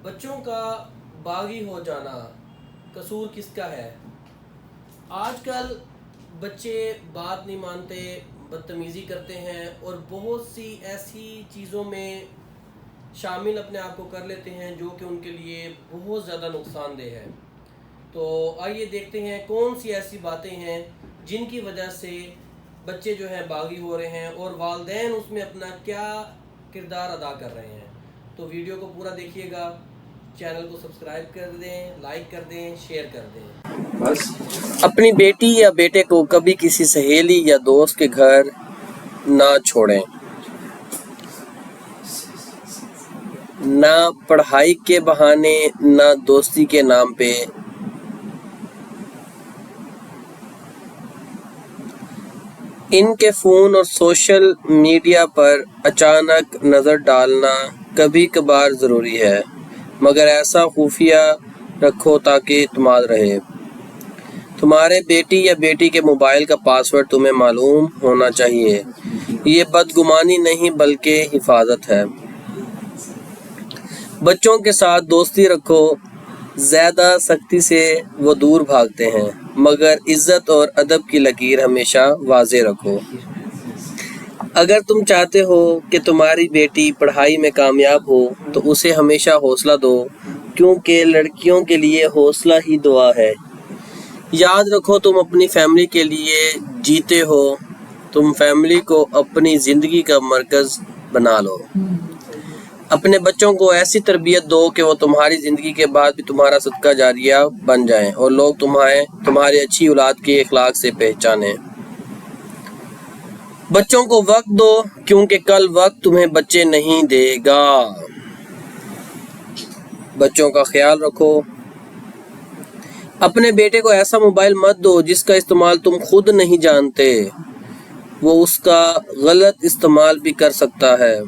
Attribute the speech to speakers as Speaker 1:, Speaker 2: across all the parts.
Speaker 1: بچوں کا باغی ہو جانا قصور کس کا ہے؟ آج کل بچے بات نہیں مانتے، بدتمیزی کرتے ہیں اور بہت سی ایسی چیزوں میں شامل اپنے آپ کو کر لیتے ہیں جو کہ ان کے لیے بہت زیادہ نقصان دہ ہے۔ تو آئیے دیکھتے ہیں کون سی ایسی باتیں ہیں جن کی وجہ سے بچے جو ہیں باغی ہو رہے ہیں اور والدین اس میں اپنا کیا کردار ادا کر رہے ہیں۔ تو ویڈیو کو پورا دیکھیے گا، چینل کو سبسکرائب کر دیں، لائک کر دیں، شیئر کر دیں۔
Speaker 2: اپنی بیٹی یا بیٹے کو کبھی کسی سہیلی یا دوست کے گھر نہ چھوڑیں، نہ پڑھائی کے بہانے نہ دوستی کے نام پہ۔ ان کے فون اور سوشل میڈیا پر اچانک نظر ڈالنا کبھی کبھار ضروری ہے، مگر ایسا خفیہ رکھو تاکہ اعتماد رہے۔ تمہارے بیٹی یا بیٹی کے موبائل کا پاسورڈ تمہیں معلوم ہونا چاہیے۔ یہ بدگمانی نہیں بلکہ حفاظت ہے۔ بچوں کے ساتھ دوستی رکھو، زیادہ سختی سے وہ دور بھاگتے ہیں، مگر عزت اور ادب کی لکیر ہمیشہ واضح رکھو۔ اگر تم چاہتے ہو کہ تمہاری بیٹی پڑھائی میں کامیاب ہو تو اسے ہمیشہ حوصلہ دو، کیونکہ لڑکیوں کے لیے حوصلہ ہی دعا ہے۔ یاد رکھو تم اپنی فیملی کے لیے جیتے ہو، تم فیملی کو اپنی زندگی کا مرکز بنا لو۔ اپنے بچوں کو ایسی تربیت دو کہ وہ تمہاری زندگی کے بعد بھی تمہارا صدقہ جاریہ بن جائیں اور لوگ تمہاری اچھی اولاد کے اخلاق سے پہچانیں۔ بچوں کو وقت دو، کیونکہ کل وقت تمہیں بچے نہیں دے گا۔ بچوں کا خیال رکھو۔ اپنے بیٹے کو ایسا موبائل مت دو جس کا استعمال تم خود نہیں جانتے، وہ اس کا غلط استعمال بھی کر سکتا ہے۔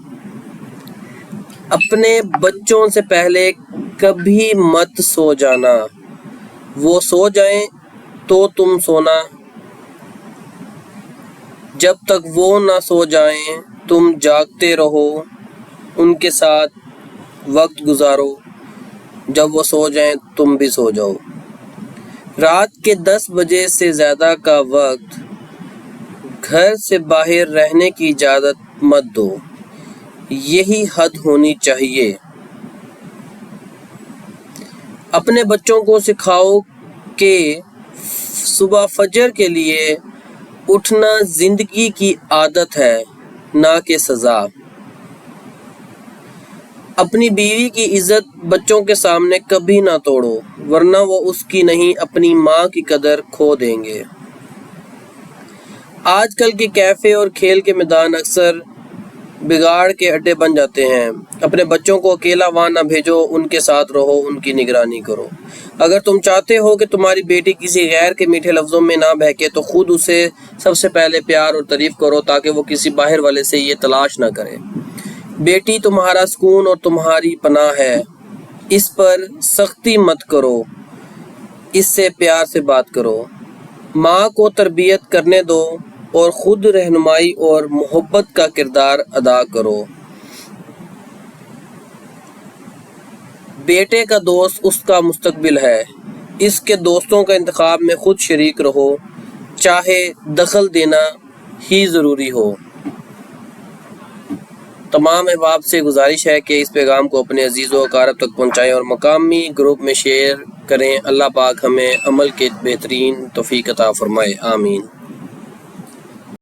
Speaker 2: اپنے بچوں سے پہلے کبھی مت سو جانا، وہ سو جائیں تو تم سونا، جب تک وہ نہ سو جائیں تم جاگتے رہو، ان کے ساتھ وقت گزارو، جب وہ سو جائیں تم بھی سو جاؤ۔ رات کے 10 بجے سے زیادہ کا وقت گھر سے باہر رہنے کی اجازت مت دو، یہی حد ہونی چاہیے۔ اپنے بچوں کو سکھاؤ کہ صبح فجر کے لیے اٹھنا زندگی کی عادت ہے، نہ کہ سزا۔ اپنی بیوی کی عزت بچوں کے سامنے کبھی نہ توڑو، ورنہ وہ اس کی نہیں اپنی ماں کی قدر کھو دیں گے۔ آج کل کے کیفے اور کھیل کے میدان اکثر بگاڑ کے اڈے بن جاتے ہیں۔ اپنے بچوں کو اکیلا وہاں نہ بھیجو، ان کے ساتھ رہو، ان کی نگرانی کرو۔ اگر تم چاہتے ہو کہ تمہاری بیٹی کسی غیر کے میٹھے لفظوں میں نہ بہکے تو خود اسے سب سے پہلے پیار اور تعریف کرو تاکہ وہ کسی باہر والے سے یہ تلاش نہ کرے۔ بیٹی تمہارا سکون اور تمہاری پناہ ہے، اس پر سختی مت کرو، اس سے پیار سے بات کرو۔ ماں کو تربیت کرنے دو اور خود رہنمائی اور محبت کا کردار ادا کرو۔ بیٹے کا دوست اس کا مستقبل ہے، اس کے دوستوں کا انتخاب میں خود شریک رہو، چاہے دخل دینا ہی ضروری ہو۔ تمام احباب سے گزارش ہے کہ اس پیغام کو اپنے عزیزوں و اقارب تک پہنچائیں اور مقامی گروپ میں شیئر کریں۔ اللہ پاک ہمیں عمل کے بہترین توفیق عطا فرمائے، آمین۔